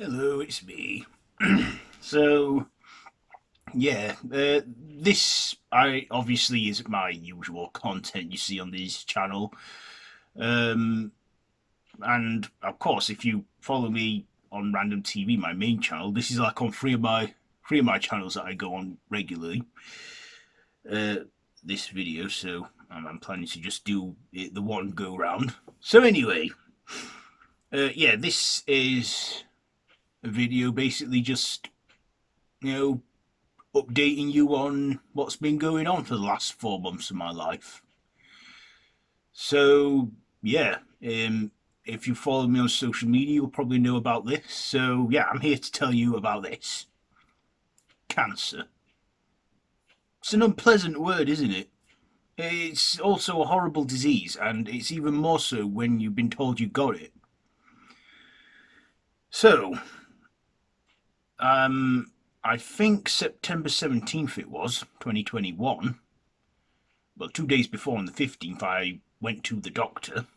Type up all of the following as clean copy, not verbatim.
Hello, it's me. So, yeah, this I obviously isn't my usual content you see on this channel. Um, and of course, if you follow me on Random TV, my main channel, this is like on three of my channels that I go on regularly. Uh, this video, so I'm planning to just do it the one go round. So anyway, yeah, this is a video basically just you know updating you on what's been going on for the last 4 months of my life. So, yeah, if you follow me on social media, you'll probably know about this. So, yeah, I'm here to tell you about this cancer. It's an unpleasant word, isn't it? It's also a horrible disease, and it's even more so when you've been told you got it. So, um, I think September 17th it was, 2021. Well, 2 days before, on the 15th, I went to the doctor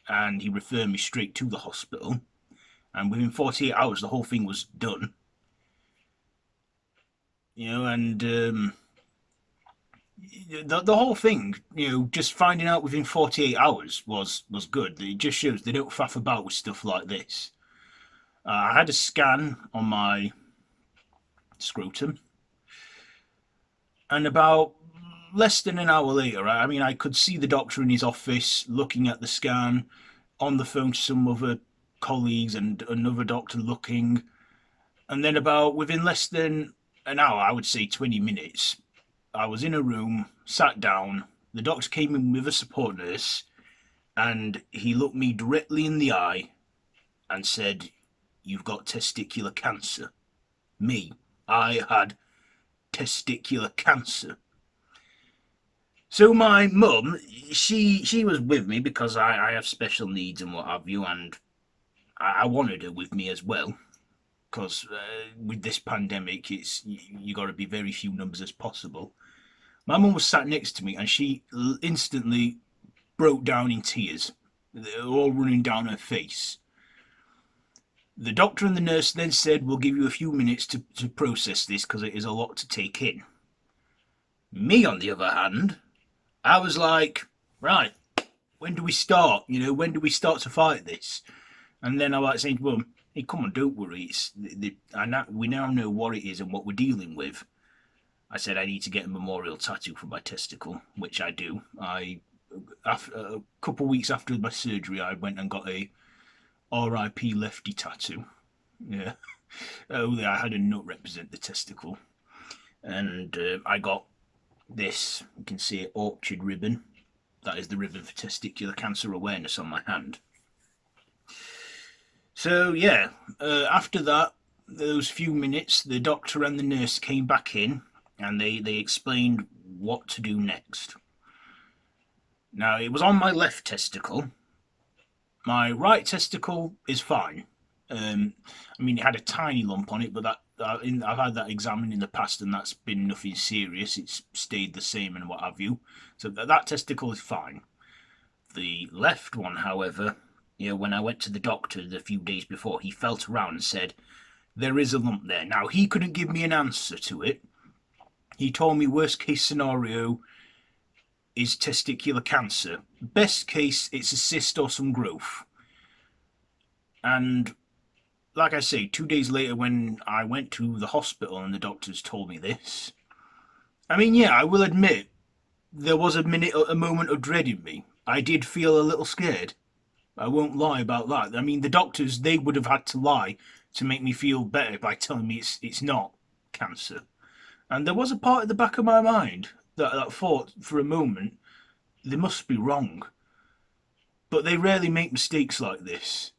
and he referred me straight to the hospital. And within 48 hours, the whole thing was done. And the whole thing, just finding out within 48 hours was good. It just shows they don't faff about with stuff like this. I had a scan on my scrotum, and about less than an hour later, I could see the doctor in his office looking at the scan, on the phone to some other colleagues and another doctor looking. And then about within less than an hour, I would say 20 minutes, I was in a room, sat down. The doctor came in with a support nurse, and he looked me directly in the eye and said, "You've got testicular cancer." Me, I had testicular cancer. So my mum, she was with me because I have special needs and what have you, and I wanted her with me as well. Because with this pandemic, you got to be very few numbers as possible. My mum was sat next to me, and she instantly broke down in tears, all running down her face. The doctor and the nurse then said, "We'll give you a few minutes to process this because it is a lot to take in." Me, on the other hand, I was like, right, when do we start? When do we start to fight this? And then I was like saying to Mum, "Hey, come on, don't worry. We now know what it is and what we're dealing with." I said I need to get a memorial tattoo for my testicle, which I do. A couple of weeks after my surgery, I went and got a R.I.P. Lefty tattoo. Yeah. Oh, I had a nut represent the testicle. And I got this, you can see it, orchid ribbon. That is the ribbon for testicular cancer awareness on my hand. So, yeah, after that, those few minutes, the doctor and the nurse came back in and they explained what to do next. Now, it was on my left testicle. My right testicle is fine. It had a tiny lump on it, but I've had that examined in the past, and that's been nothing serious. It's stayed the same and what have you. So that testicle is fine. The left one, however, when I went to the doctor the few days before, he felt around and said, "There is a lump there." Now, he couldn't give me an answer to it. He told me worst case scenario is testicular cancer. Best case, it's a cyst or some growth. And like I say, 2 days later, when I went to the hospital and the doctors told me this, yeah, I will admit there was a moment of dread in me. I did feel a little scared. I won't lie about that. The doctors, they would have had to lie to make me feel better by telling me it's not cancer. And there was a part at the back of my mind that thought for a moment, they must be wrong. But they rarely make mistakes like this.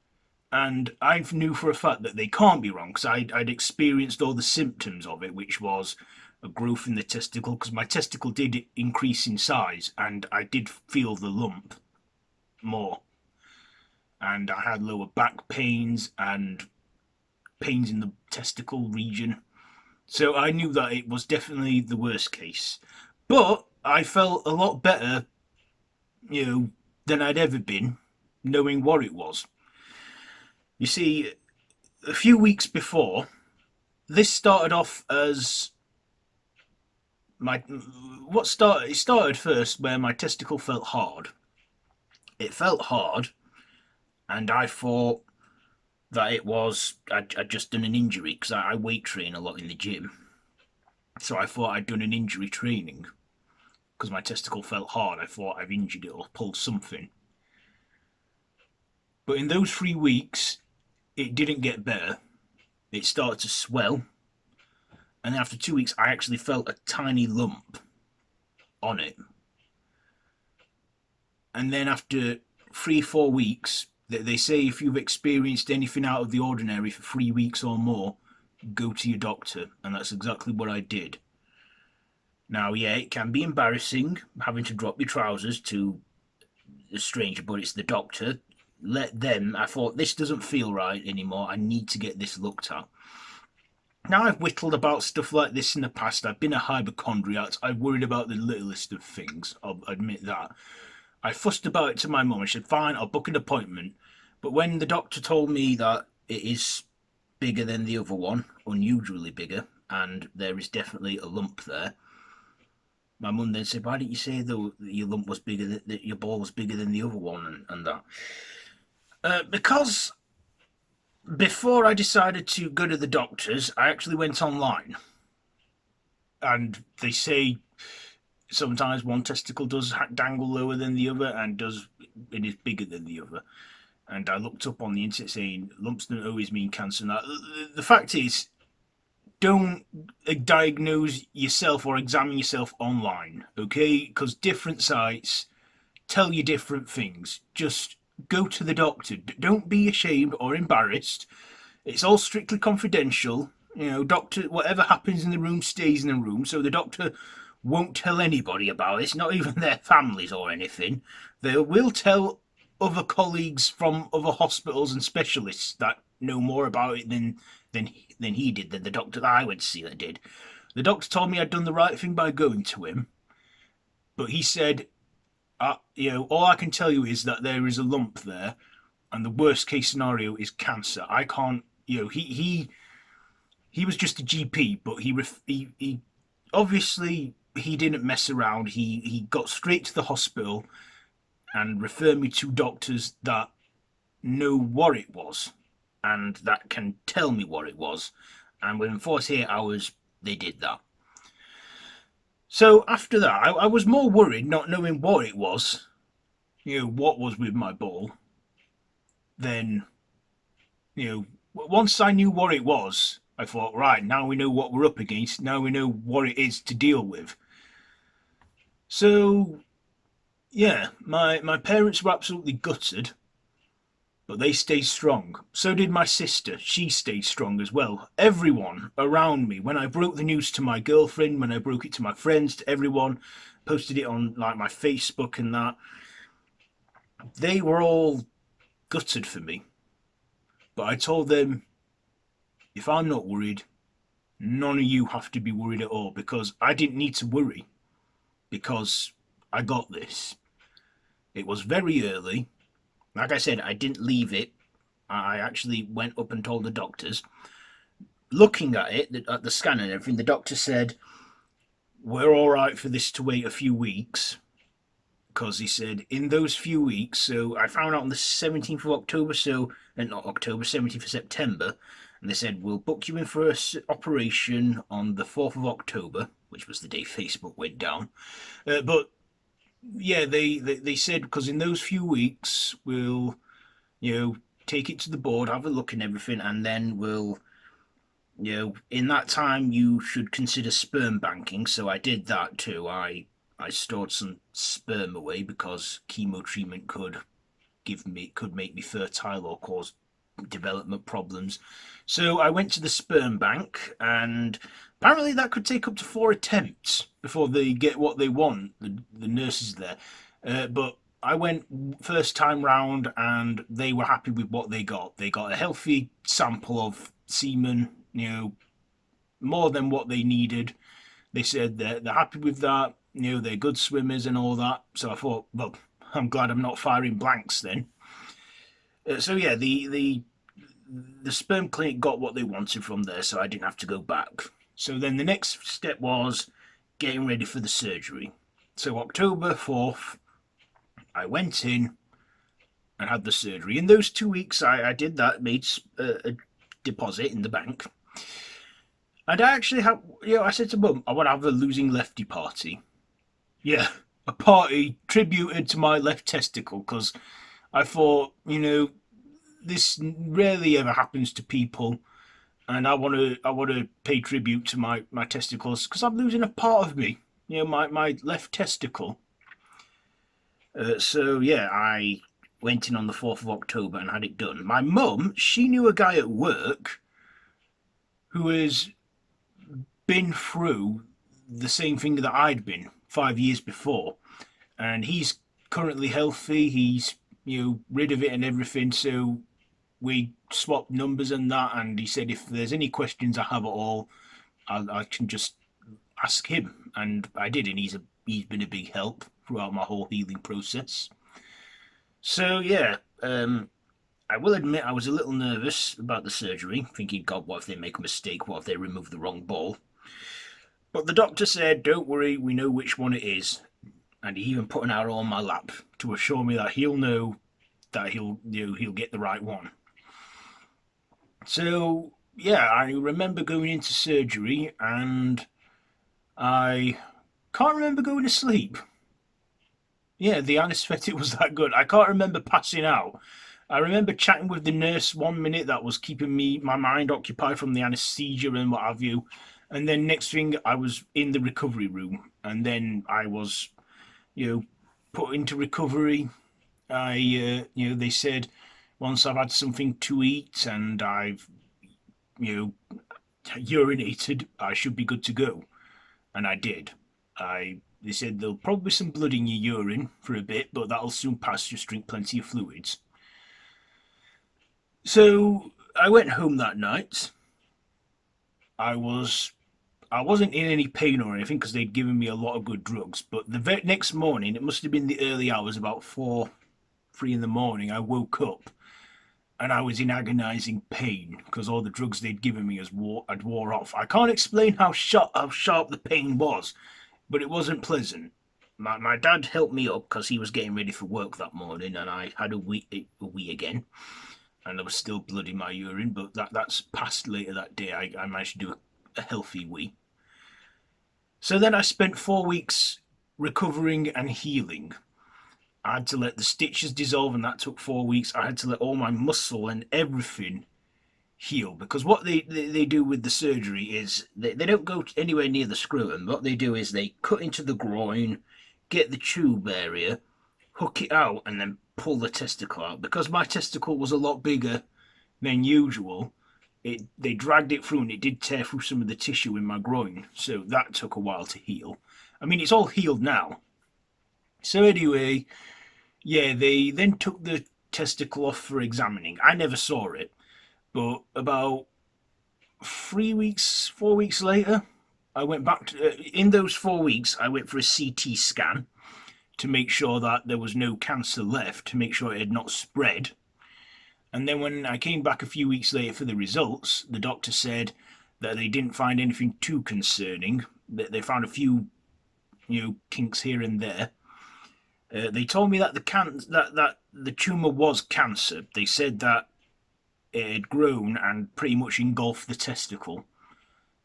And I knew for a fact that they can't be wrong because I'd experienced all the symptoms of it, which was a growth in the testicle, because my testicle did increase in size and I did feel the lump more. And I had lower back pains and pains in the testicle region. So I knew that it was definitely the worst case. But I felt a lot better, than I'd ever been, knowing what it was. You see, a few weeks before, this started off as my what started. It started first where my testicle felt hard. It felt hard, and I thought that it was I'd just done an injury because I weight train a lot in the gym. So I thought I'd done an injury training because my testicle felt hard. I thought I've injured it or pulled something. But in those 3 weeks, it didn't get better. It started to swell, and after 2 weeks, I actually felt a tiny lump on it. And then after 3, 4 weeks, they say if you've experienced anything out of the ordinary for 3 weeks or more, go to your doctor, and that's exactly what I did. Now, yeah, it can be embarrassing having to drop your trousers to a stranger, but it's the doctor. Let them. I thought this doesn't feel right anymore. I need to get this looked at. Now, I've whittled about stuff like this in the past. I've been a hypochondriac. I've worried about the littlest of things. I'll admit that. I fussed about it to my mum. I said, fine, I'll book an appointment. But when the doctor told me that it is bigger than the other one, unusually bigger, and there is definitely a lump there, my mum then said, why didn't you say though that your lump was bigger, that your ball was bigger than the other one and that? Because before I decided to go to the doctors, I actually went online. And they say sometimes one testicle does dangle lower than the other and it is bigger than the other. And I looked up on the internet saying lumps don't always mean cancer. And that. The fact is, don't diagnose yourself or examine yourself online, okay? Because different sites tell you different things. Just go to the doctor. Don't be ashamed or embarrassed. It's all strictly confidential. You know, doctor, whatever happens in the room stays in the room. So the doctor won't tell anybody about it, not even their families or anything. They will tell other colleagues from other hospitals and specialists that know more about it than he did, than the doctor that I went to see that did. The doctor told me I'd done the right thing by going to him, but he said, all I can tell you is that there is a lump there, and the worst case scenario is cancer. I can't, he was just a GP, but he obviously he didn't mess around. He got straight to the hospital and referred me to doctors that know what it was and that can tell me what it was. And within 48 hours, they did that. So after that, I was more worried not knowing what it was, what was with my ball, than, once I knew what it was, I thought, right, now we know what we're up against. Now we know what it is to deal with. So, yeah, my parents were absolutely gutted, but they stayed strong. So did my sister. She stayed strong as well. Everyone around me, when I broke the news to my girlfriend, when I broke it to my friends, to everyone, posted it on like my Facebook and that, they were all gutted for me. But I told them, if I'm not worried, none of you have to be worried at all, because I didn't need to worry, because I got this. It was very early. Like I said, I didn't leave it. I actually went up and told the doctors. Looking at it, at the scan and everything, the doctor said, we're all right for this to wait a few weeks. Because he said, in those few weeks, so I found out on the 17th of October, not October, 17th of September, and they said, we'll book you in for an operation on the 4th of October, which was the day Facebook went down. But yeah, they said, because in those few weeks, we'll, take it to the board, have a look and everything, and then we'll, in that time, you should consider sperm banking. So I did that too. I stored some sperm away because chemo treatment could make me fertile or cause development problems. So I went to the sperm bank, and apparently that could take up to 4 attempts before they get what they want, the nurses there. But I went first time round, and they were happy with what they got. They got a healthy sample of semen, more than what they needed. They said they're happy with that. They're good swimmers and all that. So I thought, well, I'm glad I'm not firing blanks then. So yeah, the the sperm clinic got what they wanted from there, so I didn't have to go back. So then the next step was getting ready for the surgery. So October 4th, I went in and had the surgery. In those 2 weeks, I did that, made a deposit in the bank. And I actually have, I said to Mum, I want to have a losing lefty party. Yeah, a party tributed to my left testicle, because I thought, this rarely ever happens to people, and I want to pay tribute to my testicles because I'm losing a part of me, my left testicle. So yeah, I went in on the 4th of October and had it done. My mum, she knew a guy at work who has been through the same thing that I'd been 5 years before, and he's currently healthy. He's rid of it and everything. So we swapped numbers and that, and he said if there's any questions I have at all, I can just ask him, and I did, and he's been a big help throughout my whole healing process. So yeah, I will admit I was a little nervous about the surgery, thinking, God, what if they make a mistake? What if they remove the wrong ball? But the doctor said, don't worry, we know which one it is. And he even put an arrow on my lap to assure me that he'll know that he'll get the right one. So yeah, I remember going into surgery, and I can't remember going to sleep. Yeah, the anaesthetic was that good. I can't remember passing out. I remember chatting with the nurse 1 minute that was keeping my mind occupied from the anaesthesia and what have you. And then next thing I was in the recovery room, and then I was, put into recovery. They said once I've had something to eat and I've, urinated, I should be good to go. And I did. They said there'll probably be some blood in your urine for a bit, but that'll soon pass. Just drink plenty of fluids. So I went home that night. I was I wasn't in any pain or anything because they'd given me a lot of good drugs. But the next morning, it must have been the early hours, about 3 in the morning, I woke up and I was in agonising pain because all the drugs they'd given me had wore off. I can't explain how sharp the pain was, but it wasn't pleasant. My dad helped me up because he was getting ready for work that morning, and I had a wee again, and there was still blood in my urine, but that's passed later that day. I managed to do a healthy wee. So then I spent 4 weeks recovering and healing. I had to let the stitches dissolve, and that took 4 weeks. I had to let all my muscle and everything heal, because what they do with the surgery is they don't go anywhere near the scrotum. What they do is they cut into the groin, get the tube area, hook it out, and then pull the testicle out. Because my testicle was a lot bigger than usual, they dragged it through, and it did tear through some of the tissue in my groin, so that took a while to heal. I mean, it's all healed now. So anyway, yeah, they then took the testicle off for examining. I never saw it, but about 3 weeks, 4 weeks later, I went back in those 4 weeks, I went for a CT scan to make sure that there was no cancer left, to make sure it had not spread. And then when I came back a few weeks later for the results, the doctor said that they didn't find anything too concerning. They found a few, kinks here and there. They told me that the tumor was cancer. They said that it had grown and pretty much engulfed the testicle,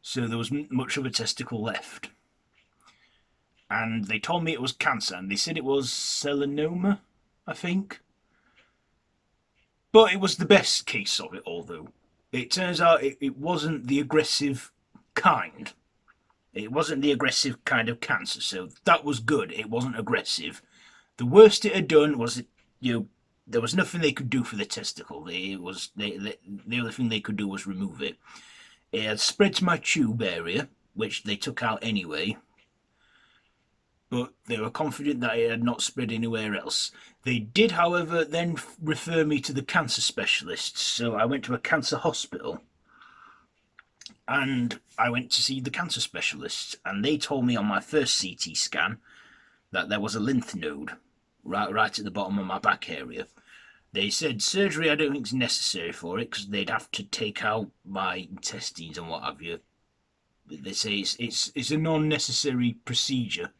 so there was much of a testicle left. And they told me it was cancer, and they said it was selenoma, I think. But it was the best case of it all, though. It turns out it wasn't the aggressive kind. It wasn't the aggressive kind of cancer, so that was good. It wasn't aggressive. The worst it had done was, there was nothing they could do for the testicle. The only thing they could do was remove it. It had spread to my tube area, which they took out anyway, but they were confident that it had not spread anywhere else. They did, however, then refer me to the cancer specialists, so I went to a cancer hospital, and I went to see the cancer specialists, and they told me on my first CT scan that there was a lymph node right at the bottom of my back area. They said surgery I don't think is necessary for it because they'd have to take out my intestines and what have you. They say it's a non-necessary procedure.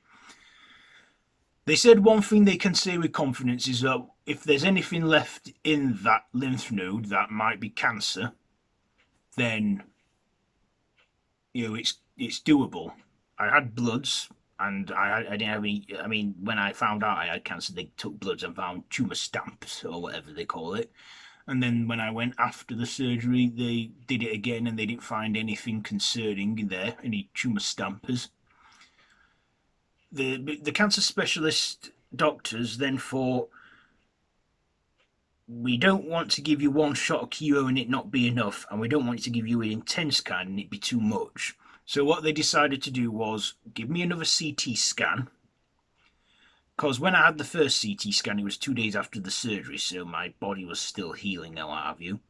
They said one thing they can say with confidence is that if there's anything left in that lymph node that might be cancer, then it's doable. I had bloods, and I didn't have any. I mean, when I found out I had cancer, they took bloods and found tumor stamps or whatever they call it. And then when I went after the surgery, they did it again, and they didn't find anything concerning in there, any tumor stampers. The cancer specialist doctors then thought, we don't want to give you one shot of chemo and it not be enough, and we don't want to give you an intense kind and it be too much. So what they decided to do was give me another CT scan, because when I had the first CT scan, it was 2 days after the surgery, so my body was still healing and what have you.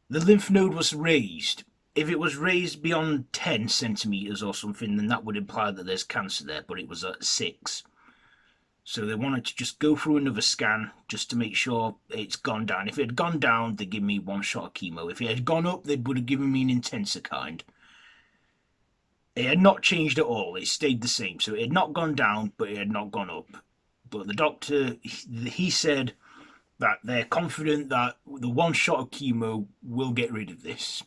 The lymph node was raised. If it was raised beyond 10 centimeters or something, then that would imply that there's cancer there, but it was at 6. So they wanted to just go through another scan just to make sure it's gone down. If it had gone down, they'd give me one shot of chemo. If it had gone up, they would have given me an intensive kind. It had not changed at all. It stayed the same. So it had not gone down, but it had not gone up. But the doctor, he said that they're confident that the one shot of chemo will get rid of this.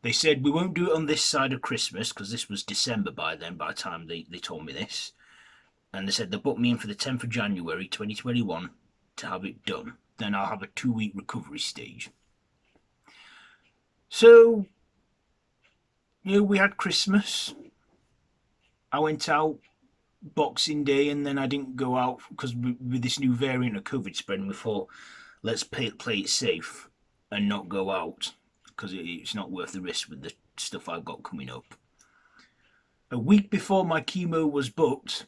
They said we won't do it on this side of Christmas, because this was December by then, by the time they told me this. And they said they booked me in for the 10th of January 2021 to have it done. Then I'll have a 2-week recovery stage. So, we had Christmas. I went out Boxing Day, and then I didn't go out because with this new variant of COVID spreading, we thought, let's play it safe and not go out, because it's not worth the risk with the stuff I've got coming up. A week before my chemo was booked,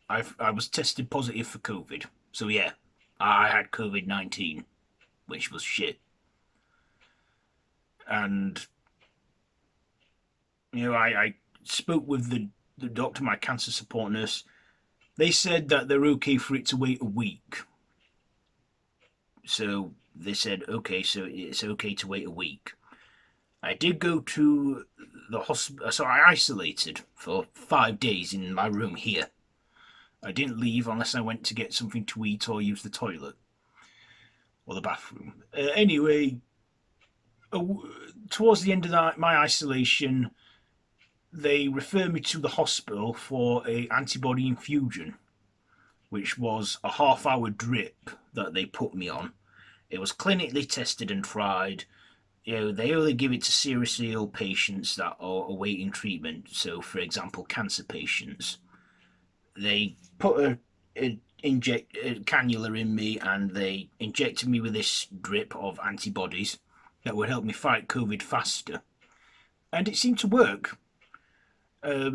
I was tested positive for COVID. So yeah, I had COVID-19, which was shit. And I spoke with the doctor, my cancer support nurse. They said that they're okay for it to wait a week. So they said, okay, so it's okay to wait a week. I did go to the hospital, so I isolated for 5 days in my room here. I didn't leave unless I went to get something to eat or use the toilet or the bathroom. Anyway, towards the end of my isolation, they referred me to the hospital for an antibody infusion, which was a half-hour drip that they put me on. It was clinically tested and tried. They only give it to seriously ill patients that are awaiting treatment. So, for example, cancer patients. They put a cannula in me, and they injected me with this drip of antibodies that would help me fight COVID faster. And it seemed to work.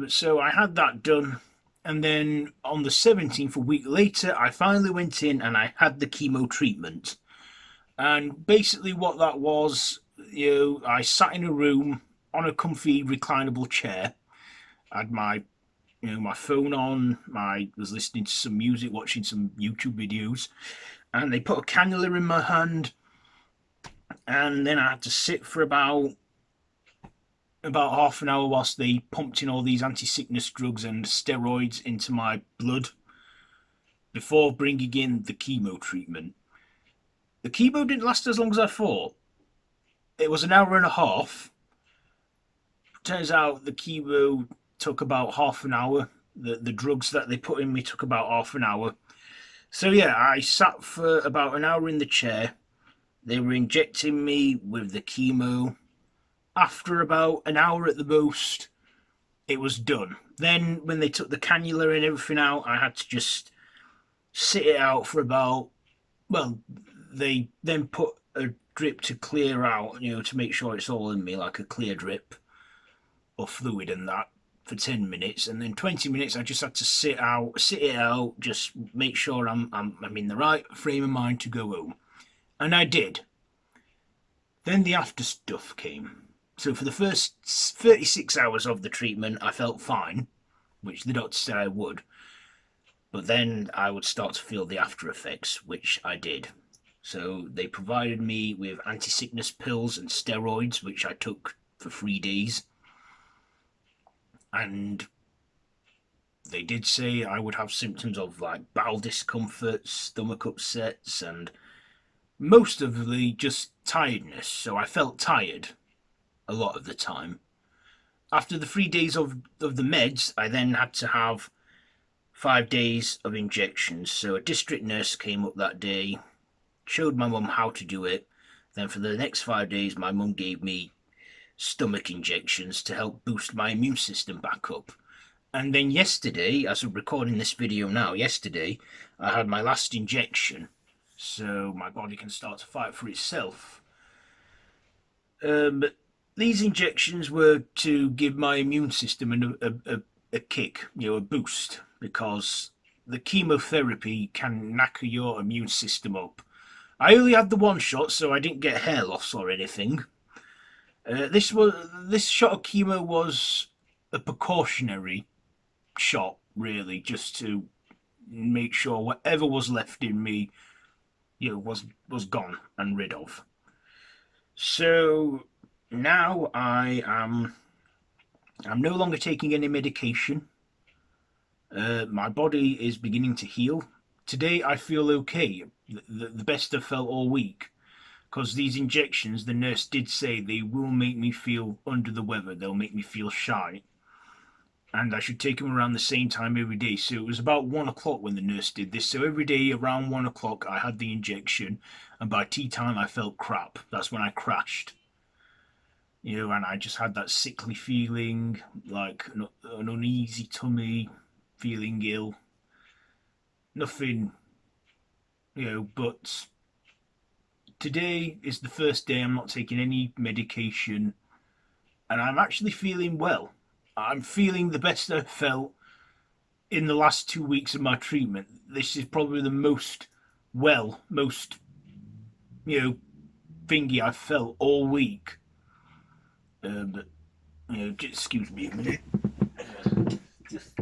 So I had that done. And then on the 17th, a week later, I finally went in and I had the chemo treatment. And basically what that was, I sat in a room on a comfy reclinable chair. I had my phone on, was listening to some music, watching some YouTube videos, and they put a cannula in my hand, and then I had to sit for about half an hour whilst they pumped in all these anti-sickness drugs and steroids into my blood before bringing in the chemo treatment. The chemo didn't last as long as I thought. It was an hour and a half. Turns out the chemo took about half an hour. The drugs that they put in me took about half an hour. So yeah, I sat for about an hour in the chair. They were injecting me with the chemo. After about an hour at the most, it was done. Then when they took the cannula and everything out, I had to just sit it out for about, they then put a drip to clear out, to make sure it's all in me, like a clear drip of fluid and that, for 10 minutes. And then 20 minutes I just had to sit it out, just make sure I'm in the right frame of mind to go home. And I did. Then the after stuff came. So for the first 36 hours of the treatment, I felt fine, which the doctor said I would. But then I would start to feel the after effects, which I did. So they provided me with anti-sickness pills and steroids, which I took for 3 days. And they did say I would have symptoms of like bowel discomfort, stomach upsets, and most of the just tiredness. So I felt tired a lot of the time. After the 3 days of the meds, I then had to have 5 days of injections. So a district nurse came up that day, showed my mum how to do it. Then for the next 5 days, my mum gave me stomach injections to help boost my immune system back up. And then yesterday, as I'm recording this video now, yesterday, I had my last injection. So my body can start to fight for itself. But these injections were to give my immune system a kick, a boost, because the chemotherapy can knacker your immune system up. I only had the one shot, so I didn't get hair loss or anything. This shot of chemo was a precautionary shot, really, just to make sure whatever was left in me, was gone and rid of. So now I'm no longer taking any medication. My body is beginning to heal. Today I feel okay, the best I've felt all week. Because these injections, the nurse did say they will make me feel under the weather. They'll make me feel shy. And I should take them around the same time every day. So it was about 1 o'clock when the nurse did this. So every day around 1 o'clock I had the injection. And by tea time I felt crap. That's when I crashed. And I just had that sickly feeling, like an uneasy tummy, feeling ill. Nothing, but today is the first day I'm not taking any medication, and I'm actually feeling well. I'm feeling the best I've felt in the last 2 weeks of my treatment. This is probably the most thingy I've felt all week. But just excuse me a minute. Just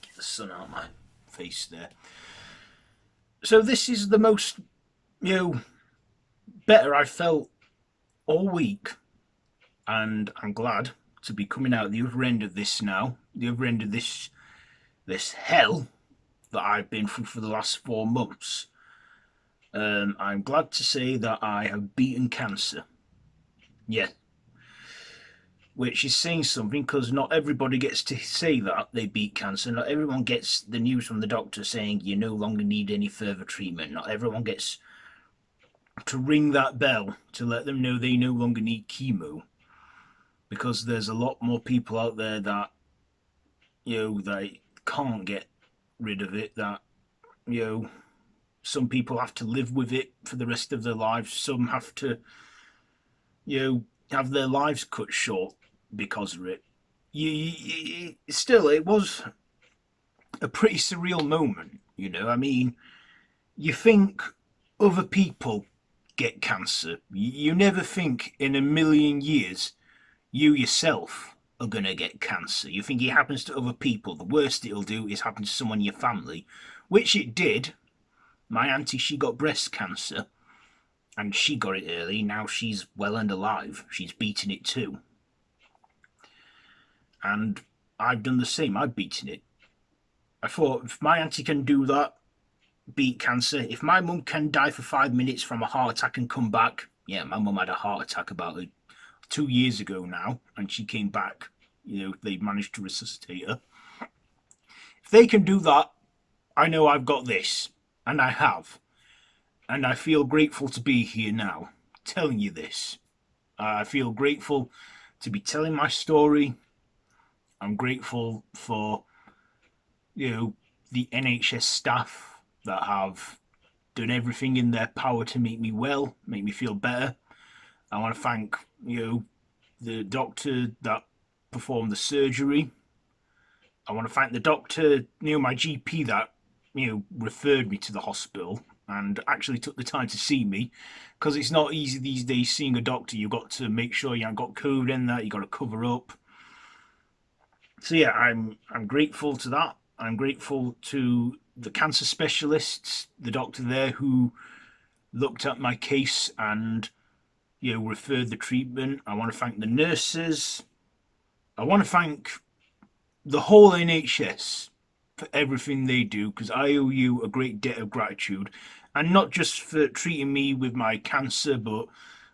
get the sun out of my face there. So this is the most, better I felt all week, and I'm glad to be coming out the other end of this now, the other end of this hell that I've been through for the last 4 months. I'm glad to say that I have beaten cancer. Yeah. Which is saying something, because not everybody gets to say that they beat cancer. Not everyone gets the news from the doctor saying you no longer need any further treatment. Not everyone gets to ring that bell to let them know they no longer need chemo. Because there's a lot more people out there that, they can't get rid of it, that, some people have to live with it for the rest of their lives. Some have to, have their lives cut short because of it. Still, it was a pretty surreal moment, I mean, you think other people get cancer. You never think in a million years you yourself are going to get cancer. You think it happens to other people. The worst it'll do is happen to someone in your family, which it did. My auntie, she got breast cancer, and she got it early. Now she's well and alive. She's beaten it too. And I've done the same. I've beaten it. I thought, if my auntie can do that, beat cancer, if my mum can die for 5 minutes from a heart attack and come back, yeah, my mum had a heart attack about 2 years ago now, and she came back. They managed to resuscitate her. If they can do that, I know I've got this. And I have. And I feel grateful to be here now, telling you this. I feel grateful to be telling my story. I'm grateful for, the NHS staff that have done everything in their power to make me well, make me feel better. I want to thank, the doctor that performed the surgery. I want to thank the doctor, my GP that, referred me to the hospital. and actually took the time to see me, because it's not easy these days seeing a doctor. You've got to make sure you haven't got COVID in that. You got to cover up. So yeah, I'm grateful to that. I'm grateful to the cancer specialists, the doctor there who looked at my case and referred the treatment. I want to thank the nurses. I want to thank the whole NHS for everything they do, because I owe you a great debt of gratitude, and not just for treating me with my cancer, but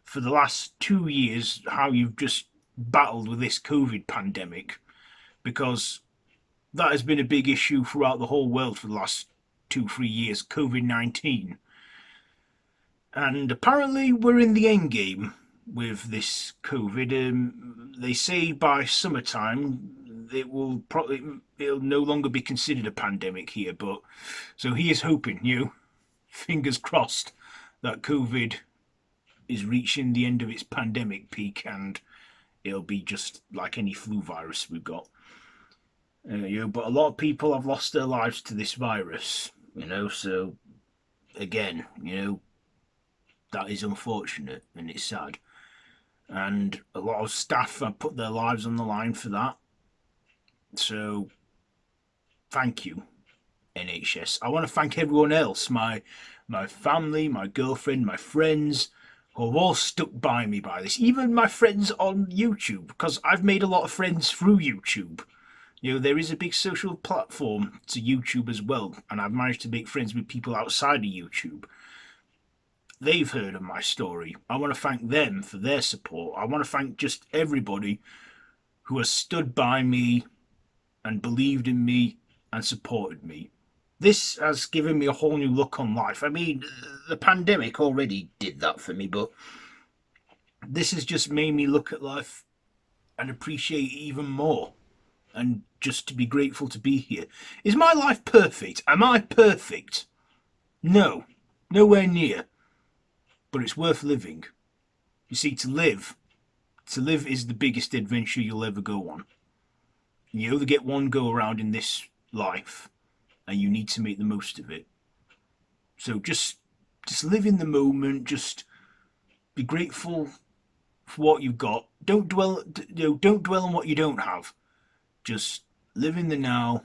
for the last 2 years, how you've just battled with this COVID pandemic, because that has been a big issue throughout the whole world for the last 2, 3 years, COVID-19. And apparently, we're in the end game with this COVID. They say by summertime it'll no longer be considered a pandemic here. But so he is hoping, fingers crossed, that COVID is reaching the end of its pandemic peak and it'll be just like any flu virus we've got. But a lot of people have lost their lives to this virus. So again, that is unfortunate and it's sad. And a lot of staff have put their lives on the line for that. So thank you, NHS. I want to thank everyone else, my family, my girlfriend, my friends, who have all stuck by me by this. Even my friends on YouTube, because I've made a lot of friends through YouTube. There is a big social platform to YouTube as well, and I've managed to make friends with people outside of YouTube. They've heard of my story. I want to thank them for their support. I want to thank just everybody who has stood by me and believed in me and supported me. This has given me a whole new look on life. I mean, the pandemic already did that for me, but this has just made me look at life and appreciate it even more. And just to be grateful to be here. Is my life perfect? Am I perfect? No, nowhere near. But it's worth living. You see, to live is the biggest adventure you'll ever go on. You only get one go around in this life, and you need to make the most of it. So just live in the moment. Just be grateful for what you've got. Don't dwell on what you don't have. Just live in the now.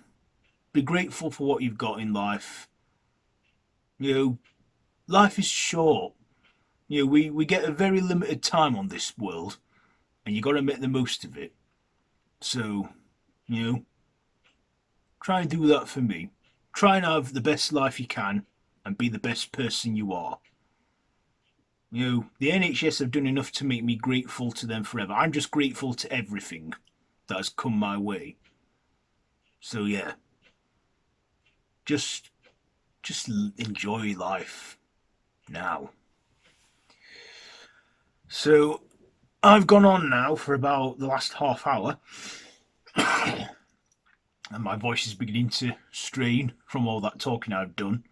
Be grateful for what you've got in life. Life is short. We get a very limited time on this world, and you got to make the most of it. So, try and do that for me. Try and have the best life you can, and be the best person you are. The NHS have done enough to make me grateful to them forever. I'm just grateful to everything that has come my way. So yeah, just enjoy life now. So I've gone on now for about the last half hour, and my voice is beginning to strain from all that talking I've done.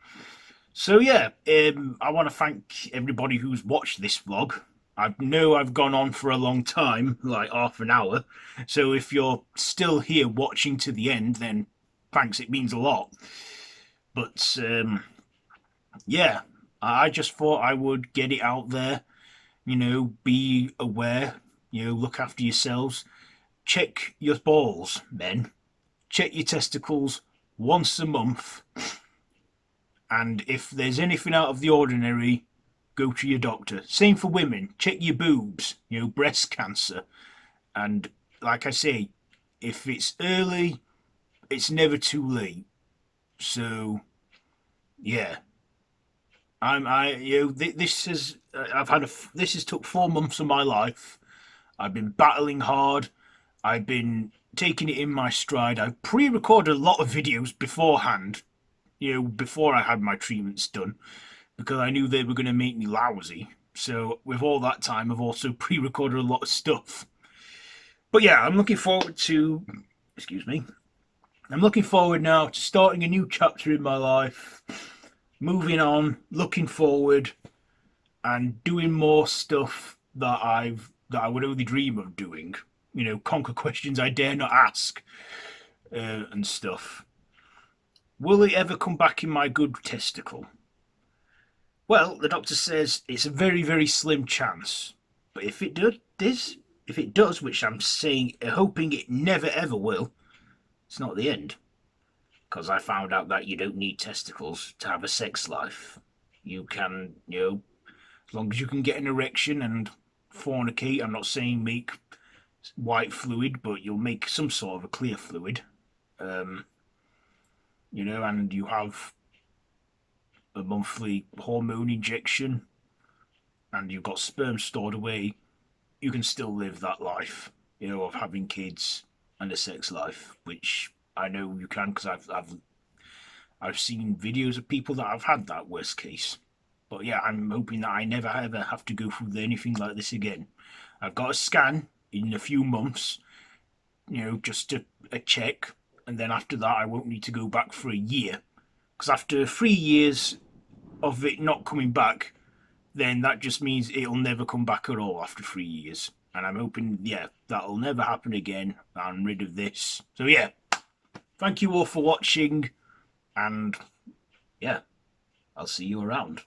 So yeah, I want to thank everybody who's watched this vlog. I know I've gone on for a long time, like half an hour, so if you're still here watching to the end, then thanks, it means a lot. But yeah, I just thought I would get it out there, be aware, look after yourselves, check your balls, men, check your testicles once a month, and if there's anything out of the ordinary, go to your doctor. Same for women. Check your boobs, breast cancer. And like I say, if it's early, it's never too late. So, yeah. This has took 4 months of my life. I've been battling hard. I've been taking it in my stride. I've pre-recorded a lot of videos beforehand, before I had my treatments done, because I knew they were going to make me lousy. So with all that time, I've also pre-recorded a lot of stuff. But yeah, I'm looking forward to, I'm looking forward now to starting a new chapter in my life, moving on, looking forward, and doing more stuff that I would only dream of doing. Conquer questions I dare not ask, and stuff. Will it ever come back in my good testicle? Well, the doctor says it's a very, very slim chance. But if it does, which I'm saying, hoping it never ever will, it's not the end. Because I found out that you don't need testicles to have a sex life. You can, as long as you can get an erection and fornicate, I'm not saying make white fluid, but you'll make some sort of a clear fluid. Um, and you have a monthly hormone injection and you've got sperm stored away, you can still live that life, of having kids and a sex life, which I know you can because I've seen videos of people that have had that worst case. But yeah, I'm hoping that I never ever have to go through anything like this again. I've got a scan in a few months, just to a check, and then after that I won't need to go back for a year. Because after 3 years of it not coming back, then that just means it'll never come back at all after 3 years. And I'm hoping, yeah, that'll never happen again. I'm rid of this. So yeah, thank you all for watching, and yeah, I'll see you around.